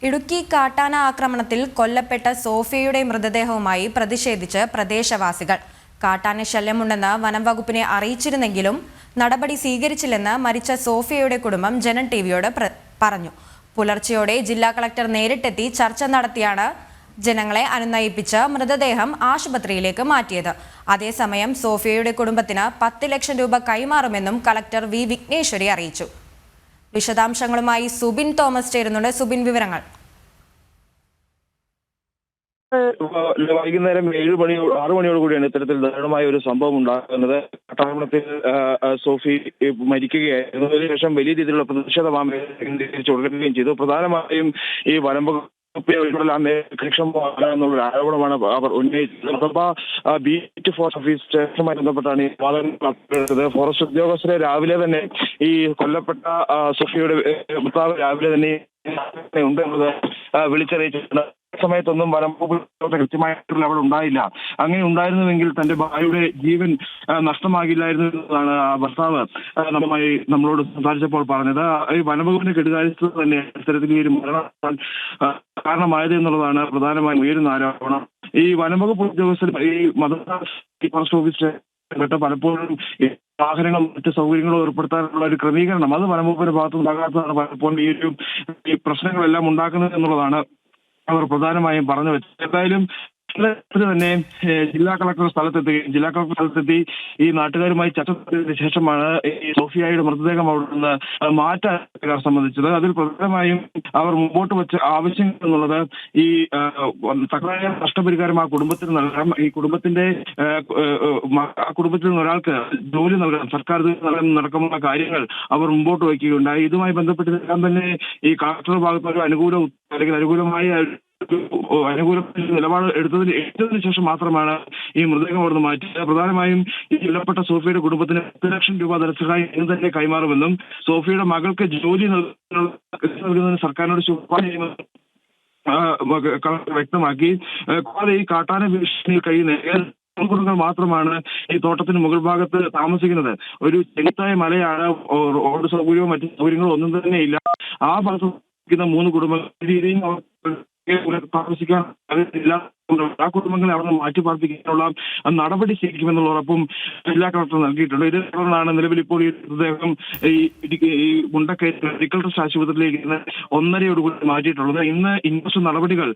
ഇടുക്കി കാട്ടാന ആക്രമണത്തിൽ കൊല്ലപ്പെട്ട സോഫിയയുടെ മൃതദേഹവുമായി പ്രതിഷേധിച്ച് പ്രദേശവാസികൾ. കാട്ടാന ശല്യമുണ്ടെന്ന് വനം വകുപ്പിനെ അറിയിച്ചിരുന്നെങ്കിലും നടപടി സ്വീകരിച്ചില്ലെന്ന് മരിച്ച സോഫിയയുടെ കുടുംബം ജനൻ ടിവിയോട് പറഞ്ഞു. പുലർച്ചെയോടെ ജില്ലാ കളക്ടർ നേരിട്ടെത്തി ചർച്ച നടത്തിയാണ് ജനങ്ങളെ അനുനയിപ്പിച്ച് മൃതദേഹം ആശുപത്രിയിലേക്ക് മാറ്റിയത്. അതേസമയം സോഫിയയുടെ കുടുംബത്തിന് 10 ലക്ഷം രൂപ കൈമാറുമെന്നും കളക്ടർ വി വിഘ്നേശ്വരി അറിയിച്ചു. വിശദാംശങ്ങളുമായി സുബിൻ തോമസ് ചേരുന്നുണ്ട്. സുബിൻ, വിവരങ്ങൾ. വൈകുന്നേരം 6 മണിയോടുകൂടിയാണ് ഇത്തരത്തിൽ ദാരുണമായ ഒരു സംഭവം ഉണ്ടാകുന്നത്. ആക്രമണത്തിൽ സോഫി മരിക്കുകയായിരുന്നു. അതിനുശേഷം വലിയ രീതിയിലുള്ള പ്രതിഷേധം തുടരുകയും ചെയ്തു. പ്രധാനമായും ഈ വനം എന്നുള്ള ആരോപണമാണ് അവർ ഉന്നയിച്ചത്. അഥവാ ബീറ്റ് ഫോറസ്റ്റ് ഓഫീസ് സ്റ്റേഷനുമായി ബന്ധപ്പെട്ടാണ് ഈ വാദങ്ങൾ. ഫോറസ്റ്റ് ഉദ്യോഗസ്ഥരെ രാവിലെ തന്നെ ഈ കൊല്ലപ്പെട്ട സോഫിയുടെ ഭർത്താവ് രാവിലെ തന്നെ ഉണ്ട് എന്നത് വിളിച്ചറിയിച്ചിട്ടുണ്ട്. സമയത്തൊന്നും വനം വകുപ്പ് കൃത്യമായിട്ടുള്ള അവിടെ ഉണ്ടായില്ല. അങ്ങനെ ഉണ്ടായിരുന്നുവെങ്കിൽ തന്റെ ഭാര്യയുടെ ജീവൻ നഷ്ടമാകില്ലായിരുന്നു എന്നതാണ് ആ ഭർത്താവ് നമ്മളോട് സംസാരിച്ചപ്പോൾ പറഞ്ഞത്. ഈ വനംവകുപ്പിന്റെ കെടുകാര്യസ്ഥത തന്നെ ഇത്തരത്തിൽ ഈ ഒരു മരണം കാരണമായത് എന്നുള്ളതാണ് പ്രധാനമായും ഉയരുന്ന ആരോപണം. ഈ വനംവകുപ്പ് ഉദ്യോഗസ്ഥർ ഈ ഫോറസ്റ്റ് ഓഫീസ് പലപ്പോഴും വാഹനങ്ങളും മറ്റ് സൗകര്യങ്ങളും ഏർപ്പെടുത്താനുള്ള ഒരു ക്രമീകരണം അത് വനംവകുപ്പിന്റെ ഭാഗത്തുനിന്നാകാത്തതാണ് പലപ്പോഴും ഈ പ്രശ്നങ്ങളെല്ലാം ഉണ്ടാക്കുന്നത് എന്നുള്ളതാണ് അവർ പ്രധാനമായും പറഞ്ഞു വെച്ചത്. എന്തായാലും തന്നെ ജില്ലാ കളക്ടർ സ്ഥലത്തെത്തി ഈ നാട്ടുകാരുമായി ചർച്ച നടത്തിയതിനു ശേഷമാണ് ഈ സോഫിയയുടെ മൃതദേഹം അവിടെ നിന്ന് മാറ്റാൻ സംബന്ധിച്ചത്. അതിൽ പ്രധാനമായും അവർ മുമ്പോട്ട് വെച്ച ആവശ്യങ്ങൾ എന്നുള്ളത് ഈ തക്കതായ നഷ്ടപരിഹാരം ആ കുടുംബത്തിന് നൽകണം. ഈ കുടുംബത്തിൽ നിന്ന് ഒരാൾക്ക് ജോലി നൽകണം, സർക്കാർ നടക്കുന്ന കാര്യങ്ങൾ അവർ മുമ്പോട്ട് വയ്ക്കുകയുണ്ടായി. ഇതുമായി ബന്ധപ്പെട്ടിതെല്ലാം തന്നെ ഈ കളക്ടറുടെ ഭാഗത്ത് ഒരു അനുകൂലമായ നിലപാട് എടുത്തതിന് ശേഷം മാത്രമാണ് ഈ മൃതദേഹം അവിടുന്ന് മാറ്റിയത്. പ്രധാനമായും ഈ കൊല്ലപ്പെട്ട സോഫിയയുടെ കുടുംബത്തിന് 10 ലക്ഷം രൂപ ധനസഹായം ഇന്ന് തന്നെ കൈമാറുമെന്നും സോഫിയയുടെ മകൾക്ക് ജോലി നൽകുന്നതിന് സർക്കാരിനോട് ശുപാർശ ചെയ്യുമെന്നും കളക്ടർ വ്യക്തമാക്കി. കൂടാതെ ഈ കാട്ടാന ഭീഷണിയിൽ കഴിയുന്ന കുടുംബങ്ങൾ മാത്രമാണ് ഈ തോട്ടത്തിന് മുകൾ ഭാഗത്ത് താമസിക്കുന്നത്. ഒരു ചെങ്കുത്തായ മലയാണ്, റോഡ് സൗകര്യവും മറ്റു സൗകര്യങ്ങളും ഒന്നും തന്നെ ഇല്ല. ആ ഭാഗത്ത് 3 കുടുംബങ്ങൾ രീതിയും താമസിക്കാൻ ആ കുടുംബങ്ങളെ അവിടെ നിന്ന് മാറ്റി പാർപ്പിക്കാനുള്ള നടപടി സ്വീകരിക്കുമെന്നുള്ള ഉറപ്പും ജില്ലാ കളക്ടർ നൽകിയിട്ടുണ്ട്. ഇത് തുടർന്നാണ് നിലവിൽ ഇപ്പോൾ ഈ മൃതദേഹം ഈ മുണ്ടക്കൈ മെഡിക്കൽ ട്രസ്റ്റ് ആശുപത്രിയിലേക്ക് 1:30 മാറ്റിയിട്ടുള്ളത്. ഇന്ന് ഇൻക്വസ്റ്റ് നടപടികൾ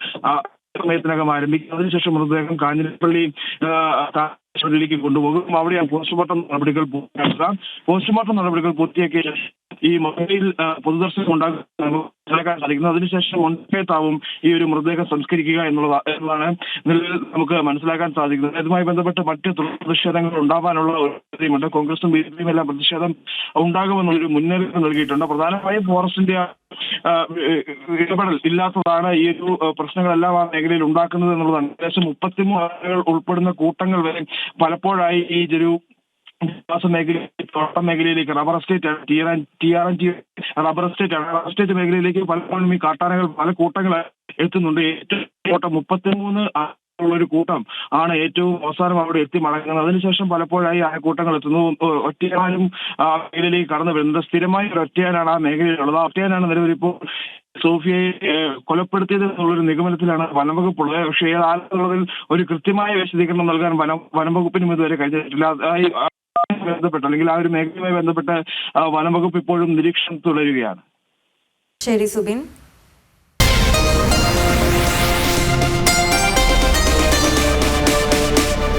സമയത്തിനകം ആരംഭിക്കും. അതിനുശേഷം മൃതദേഹം കാഞ്ഞിരപ്പള്ളി ിലേക്ക് കൊണ്ടുപോകും. അവിടെയാണ് പോസ്റ്റ്മോർട്ടം നടപടികൾ പൂർത്തിയാക്കുക. പോസ്റ്റ്മോർട്ടം നടപടികൾ പൂർത്തിയാക്കിയ ഈ മൊബൈൽ പൊതുദർശനം മനസ്സിലാക്കാൻ സാധിക്കുന്നത്. അതിനുശേഷം ഒൻപേത്താവും ഈ ഒരു മൃതദേഹം സംസ്കരിക്കുക എന്നുള്ളതാണ് നിലവിൽ നമുക്ക് മനസ്സിലാക്കാൻ സാധിക്കുന്നത്. ഇതുമായി ബന്ധപ്പെട്ട് മറ്റ് പ്രതിഷേധങ്ങൾ ഉണ്ടാവാനുള്ള ഒരു സാധ്യതയുണ്ട്. കോൺഗ്രസും BJPയും എല്ലാം പ്രതിഷേധം ഉണ്ടാകുമെന്നുള്ളൊരു മുന്നറിയിപ്പ് നൽകിയിട്ടുണ്ട്. പ്രധാനമായും ഫോറസ്റ്റിന്റെ ഇടപെടൽ ഇല്ലാത്തതാണ് ഈ ഒരു പ്രശ്നങ്ങളെല്ലാം ആ മേഖലയിൽ ഉണ്ടാക്കുന്നത് എന്നുള്ളതാണ്. ഏകദേശം 33 ആളുകൾ ഉൾപ്പെടുന്ന കൂട്ടങ്ങൾ വരെ പലപ്പോഴായി ഈ ഒരു തോട്ടം മേഖലയിലേക്ക് റബ്ബർ എസ്റ്റേറ്റ് റബ്ബർ എസ്റ്റേറ്റ് മേഖലയിലേക്ക് പലപ്പോഴും ഈ കാട്ടാനകൾ പല കൂട്ടങ്ങളായി എത്തുന്നുണ്ട്. ഏറ്റവും 33 ഒരു കൂട്ടം ആണ് ഏറ്റവും അവസാനം അവിടെ എത്തി മടങ്ങുന്നത്. അതിനുശേഷം പലപ്പോഴായി ആ കൂട്ടങ്ങൾ എത്തുന്നു. ഒറ്റയാനും ആ മേഖലയിലേക്ക് കടന്നു വരുന്നത്. സ്ഥിരമായി ഒരു ഒറ്റയാനാണ് ആ മേഖലയിലുള്ളത്. ആ ഒറ്റയാനാണ് നിലവിൽ ഇപ്പോൾ സോഫിയയെ കൊലപ്പെടുത്തിയത് എന്നുള്ളൊരു നിഗമനത്തിലാണ് വനംവകുപ്പുള്ളത്. പക്ഷേ ഏതാണെന്നുള്ളതിൽ ഒരു കൃത്യമായ വിശദീകരണം നൽകാൻ വനംവകുപ്പിനും ഇതുവരെ കഴിഞ്ഞിട്ടില്ല. ബന്ധപ്പെട്ട് അല്ലെങ്കിൽ ആ ഒരു മേഖലയുമായി ബന്ധപ്പെട്ട് വനംവകുപ്പ് ഇപ്പോഴും നിരീക്ഷണം തുടരുകയാണ്. ശരി സുബിൻ.